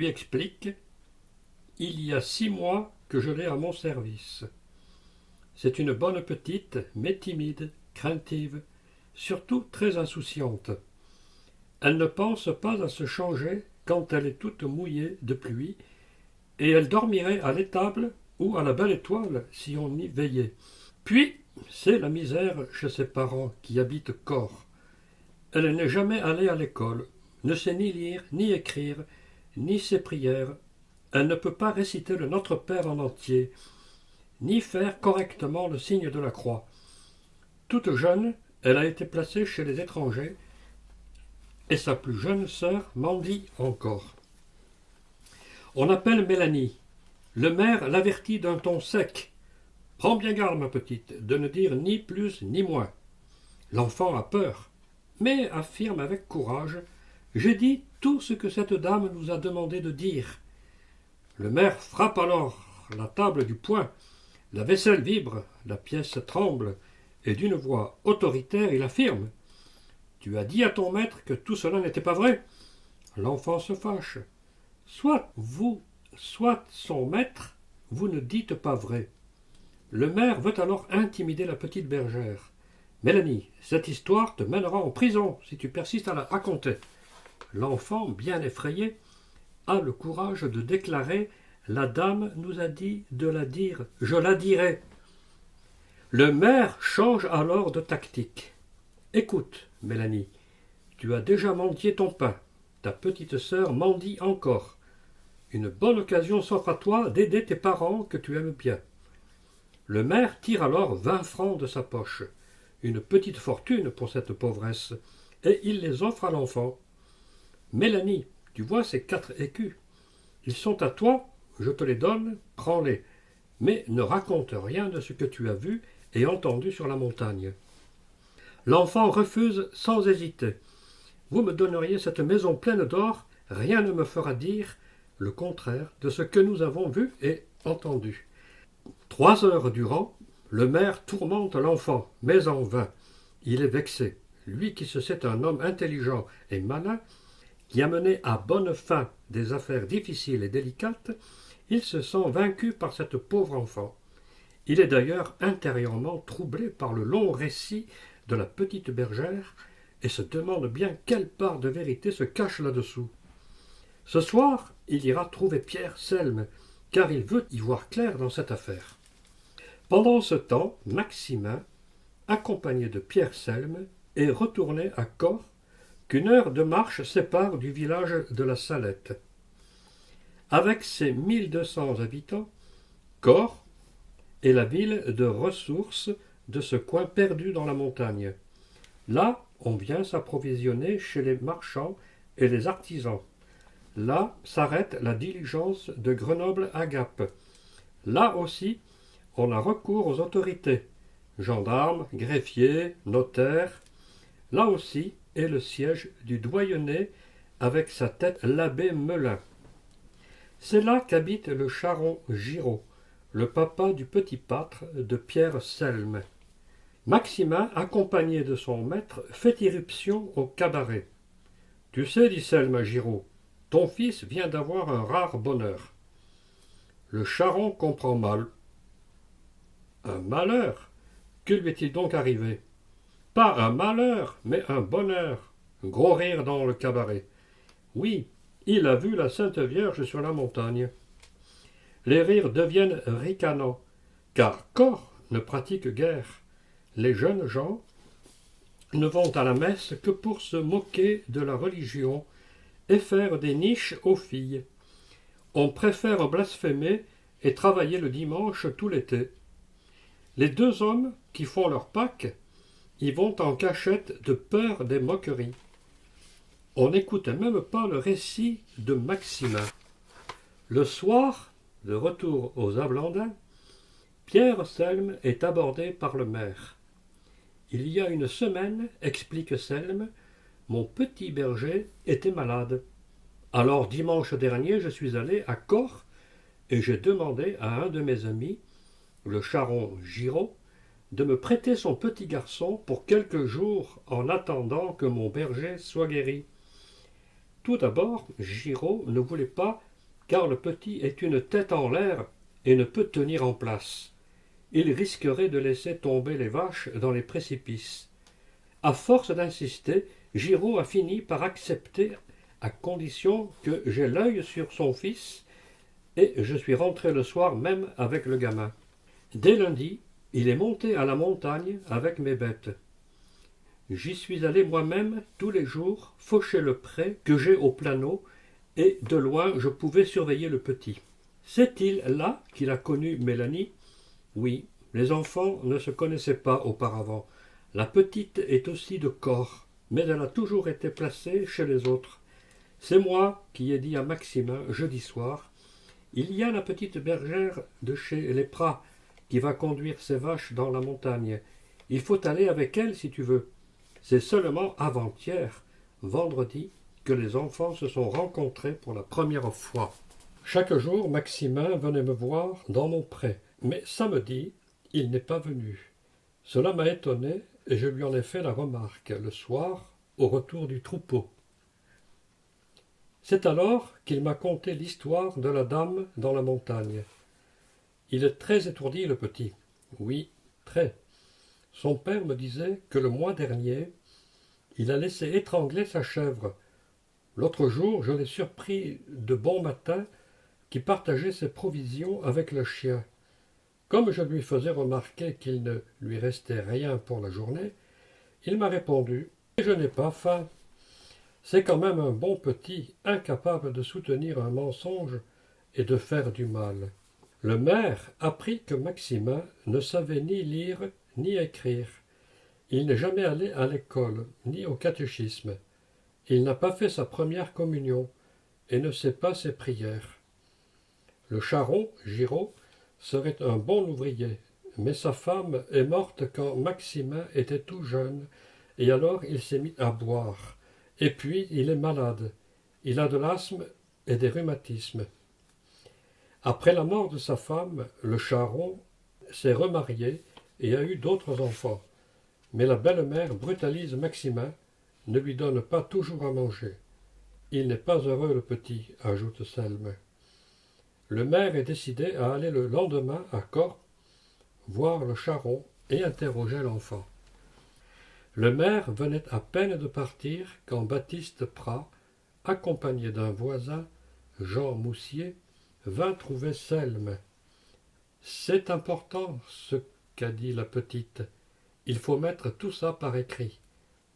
lui explique « Il y a 6 mois que je l'ai à mon service. C'est une bonne petite, mais timide, craintive, surtout très insouciante. Elle ne pense pas à se changer quand elle est toute mouillée de pluie, et elle dormirait à l'étable ou à la belle étoile si on y veillait. Puis, c'est la misère chez ses parents qui habitent Corps. Elle n'est jamais allée à l'école, ne sait ni lire, ni écrire, ni ses prières. Elle ne peut pas réciter le Notre Père en entier, ni faire correctement le signe de la croix. Toute jeune, elle a été placée chez les étrangers, et sa plus jeune sœur mendie encore. On appelle Mélanie. Le maire l'avertit d'un ton sec. « Prends bien garde, ma petite, de ne dire ni plus ni moins. » L'enfant a peur, mais affirme avec courage « J'ai dit tout ce que cette dame nous a demandé de dire. » Le maire frappe alors la table du poing. La vaisselle vibre, la pièce tremble, et d'une voix autoritaire, il affirme « Tu as dit à ton maître que tout cela n'était pas vrai ?» L'enfant se fâche. « Soit vous, soit son maître, vous ne dites pas vrai. » Le maire veut alors intimider la petite bergère. « Mélanie, cette histoire te mènera en prison si tu persistes à la raconter. » L'enfant, bien effrayé, a le courage de déclarer « La dame nous a dit de la dire, je la dirai. » Le maire change alors de tactique. « Écoute, Mélanie, tu as déjà mendié ton pain, ta petite sœur mendie encore. Une bonne occasion s'offre à toi d'aider tes parents que tu aimes bien. » Le maire tire alors 20 francs de sa poche, une petite fortune pour cette pauvresse, et il les offre à l'enfant. « Mélanie, tu vois ces 4 écus. Ils sont à toi, je te les donne, prends-les, mais ne raconte rien de ce que tu as vu et entendu sur la montagne. » L'enfant refuse sans hésiter. « Vous me donneriez cette maison pleine d'or, rien ne me fera dire le contraire de ce que nous avons vu et entendu. » 3 heures durant, le maire tourmente l'enfant, mais en vain. Il est vexé. Lui qui se sait un homme intelligent et malin, qui a mené à bonne fin des affaires difficiles et délicates, il se sent vaincu par cette pauvre enfant. Il est d'ailleurs intérieurement troublé par le long récit de la petite bergère et se demande bien quelle part de vérité se cache là-dessous. Ce soir, il ira trouver Pierre Selme, car il veut y voir clair dans cette affaire. Pendant ce temps, Maximin, accompagné de Pierre Selme, est retourné à Corps, qu'une heure de marche sépare du village de la Salette. Avec ses 1200 habitants, Corps est la ville de ressources de ce coin perdu dans la montagne. Là, on vient s'approvisionner chez les marchands et les artisans. Là s'arrête la diligence de Grenoble à Gap. Là aussi, on a recours aux autorités, gendarmes, greffiers, notaires. Là aussi est le siège du doyenné avec sa tête l'abbé Melun. C'est là qu'habite le charron Giraud, le papa du petit pâtre de Pierre Selme. Maximin, accompagné de son maître, fait irruption au cabaret. « Tu sais, dit Selme à Giraud, ton fils vient d'avoir un rare bonheur. » Le charron comprend mal. « Un malheur? Que lui est-il donc arrivé? » ?»« Pas un malheur, mais un bonheur. » Gros rire dans le cabaret. « Oui, il a vu la Sainte Vierge sur la montagne. » Les rires deviennent ricanants, car Corps ne pratique guère. Les jeunes gens ne vont à la messe que pour se moquer de la religion et faire des niches aux filles. On préfère blasphémer et travailler le dimanche tout l'été. Les 2 hommes qui font leur Pâques y vont en cachette de peur des moqueries. On n'écoute même pas le récit de Maximin. Le soir, de retour aux Ablandins, Pierre Selme est abordé par le maire. « Il y a une semaine, explique Selme, mon petit berger était malade. Alors dimanche dernier, je suis allé à Corps et j'ai demandé à un de mes amis, le charron Giraud, de me prêter son petit garçon pour quelques jours en attendant que mon berger soit guéri. Tout d'abord, Giraud ne voulait pas car le petit est une tête en l'air et ne peut tenir en place. Il risquerait de laisser tomber les vaches dans les précipices. À force d'insister, Giraud a fini par accepter à condition que j'aie l'œil sur son fils, et je suis rentré le soir même avec le gamin. Dès lundi, il est monté à la montagne avec mes bêtes. J'y suis allé moi-même tous les jours faucher le pré que j'ai au planeau, et de loin je pouvais surveiller le petit. C'est-il là qu'il a connu Mélanie? Oui, les enfants ne se connaissaient pas auparavant. La petite est aussi de corps, mais elle a toujours été placée chez les autres. C'est moi qui ai dit à Maximin jeudi soir: il y a la petite bergère de chez les Prats qui va conduire ses vaches dans la montagne. Il faut aller avec elle si tu veux. C'est seulement avant-hier, vendredi, que les enfants se sont rencontrés pour la première fois. Chaque jour, Maximin venait me voir dans mon pré, mais samedi, il n'est pas venu. Cela m'a étonné et je lui en ai fait la remarque le soir, au retour du troupeau. C'est alors qu'il m'a conté l'histoire de la dame dans la montagne. Il est très étourdi, le petit. Oui, très. Son père me disait que le mois dernier, il a laissé étrangler sa chèvre. L'autre jour, je l'ai surpris de bon matin qui partageait ses provisions avec le chien. Comme je lui faisais remarquer qu'il ne lui restait rien pour la journée, il m'a répondu: « Je n'ai pas faim. » C'est quand même un bon petit, incapable de soutenir un mensonge et de faire du mal. Le maire apprit que Maximin ne savait ni lire ni écrire. Il n'est jamais allé à l'école, ni au catéchisme. Il n'a pas fait sa première communion et ne sait pas ses prières. Le charron, Giraud, serait un bon ouvrier, mais sa femme est morte quand Maximin était tout jeune, et alors il s'est mis à boire. Et puis il est malade. Il a de l'asthme et des rhumatismes. Après la mort de sa femme, le charron s'est remarié et a eu d'autres enfants. Mais la belle-mère brutalise Maximin, ne lui donne pas toujours à manger. Il n'est pas heureux, le petit, ajoute Selme. Le maire est décidé à aller le lendemain à Corps, voir le charron et interroger l'enfant. Le maire venait à peine de partir quand Baptiste Prat, accompagné d'un voisin, Jean Moussier, vint trouver Selme. « C'est important ce qu'a dit la petite. Il faut mettre tout ça par écrit.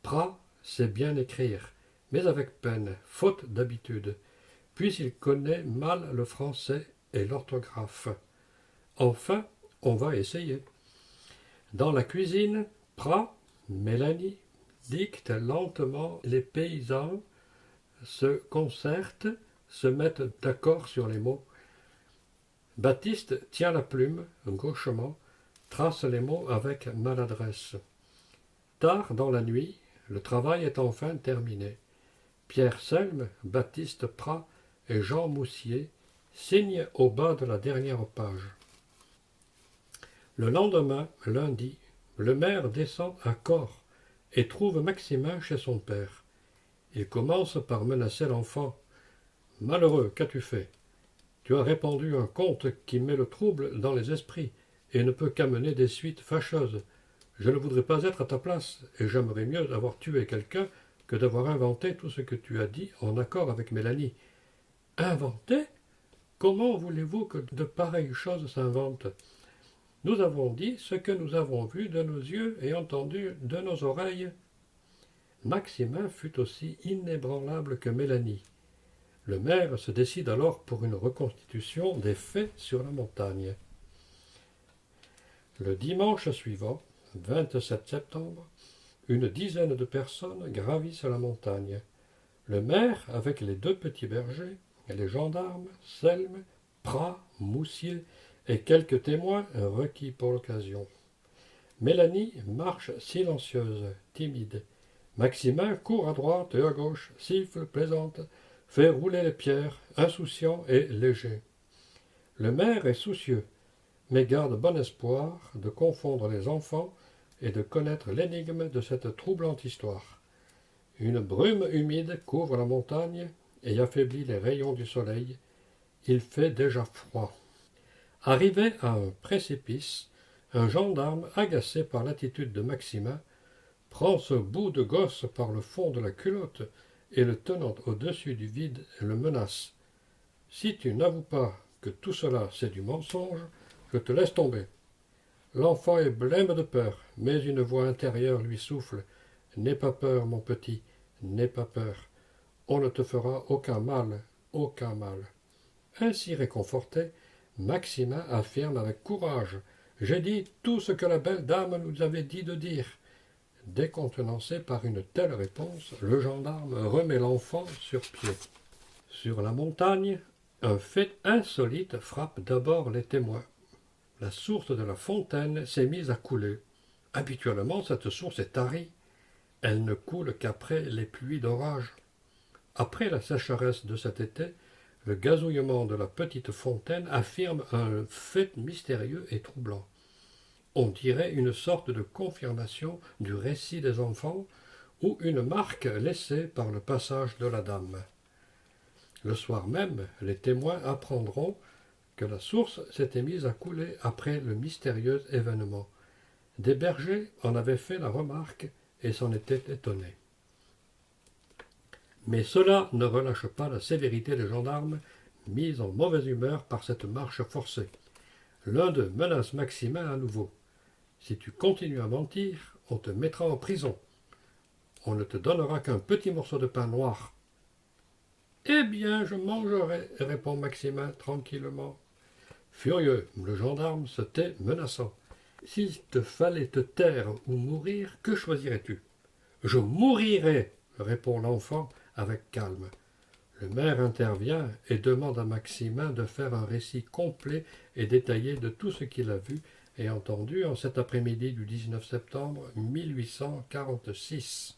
Prat sait bien écrire, mais avec peine, faute d'habitude. Puis il connaît mal le français et l'orthographe. Enfin, on va essayer. » Dans la cuisine, Prat, Mélanie, dicte lentement, les paysans se concertent, se mettent d'accord sur les mots. Baptiste tient la plume, gauchement, trace les mots avec maladresse. Tard dans la nuit, le travail est enfin terminé. Pierre Selme, Baptiste Prat et Jean Moussier signent au bas de la dernière page. Le lendemain, lundi, le maire descend à Corps et trouve Maximin chez son père. Il commence par menacer l'enfant. « Malheureux, qu'as-tu fait? Tu as répandu un conte qui met le trouble dans les esprits et ne peut qu'amener des suites fâcheuses. Je ne voudrais pas être à ta place, et j'aimerais mieux avoir tué quelqu'un que d'avoir inventé tout ce que tu as dit en accord avec Mélanie. » « Inventé? Comment voulez-vous que de pareilles choses s'inventent? Nous avons dit ce que nous avons vu de nos yeux et entendu de nos oreilles. » Maximin fut aussi inébranlable que Mélanie. Le maire se décide alors pour une reconstitution des faits sur la montagne. Le dimanche suivant, 27 septembre, une dizaine de personnes gravissent la montagne. Le maire, avec les deux petits bergers, les gendarmes, Selme, Prat, Moussier et quelques témoins requis pour l'occasion. Mélanie marche silencieuse, timide. Maximin court à droite et à gauche, siffle, plaisante, fait rouler les pierres, insouciant et léger. Le maire est soucieux, mais garde bon espoir de confondre les enfants et de connaître l'énigme de cette troublante histoire. Une brume humide couvre la montagne et affaiblit les rayons du soleil, Il fait déjà froid. Arrivé à un précipice, un gendarme, agacé par l'attitude de Maximin, prend ce bout de gosse par le fond de la culotte et le tenant au-dessus du vide le menace. Si tu n'avoues pas que tout cela c'est du mensonge, je te laisse tomber. L'enfant est blême de peur, mais une voix intérieure lui souffle. N'aie pas peur, mon petit, n'aie pas peur. On ne te fera aucun mal, aucun mal. Ainsi réconforté, Maximin affirme avec courage. J'ai dit tout ce que la belle dame nous avait dit de dire. Décontenancé par une telle réponse, le gendarme remet l'enfant sur pied. Sur la montagne, un fait insolite frappe d'abord les témoins. La source de la fontaine s'est mise à couler. Habituellement, cette source est tarie. Elle ne coule qu'après les pluies d'orage. Après la sécheresse de cet été, le gazouillement de la petite fontaine affirme un fait mystérieux et troublant. On dirait une sorte de confirmation du récit des enfants ou une marque laissée par le passage de la dame. Le soir même, les témoins apprendront que la source s'était mise à couler après le mystérieux événement. Des bergers en avaient fait la remarque et s'en étaient étonnés. Mais cela ne relâche pas la sévérité des gendarmes, mis en mauvaise humeur par cette marche forcée. L'un d'eux menace Maximin à nouveau. Si tu continues à mentir, on te mettra en prison. On ne te donnera qu'un petit morceau de pain noir. Eh bien, je mangerai, répond Maximin tranquillement. Furieux, le gendarme se tait menaçant. S'il te fallait te taire ou mourir, que choisirais-tu? Je mourirai, répond l'enfant avec calme. Le maire intervient et demande à Maximin de faire un récit complet et détaillé de tout ce qu'il a vu et entendu en cet après-midi du 19 septembre 1846.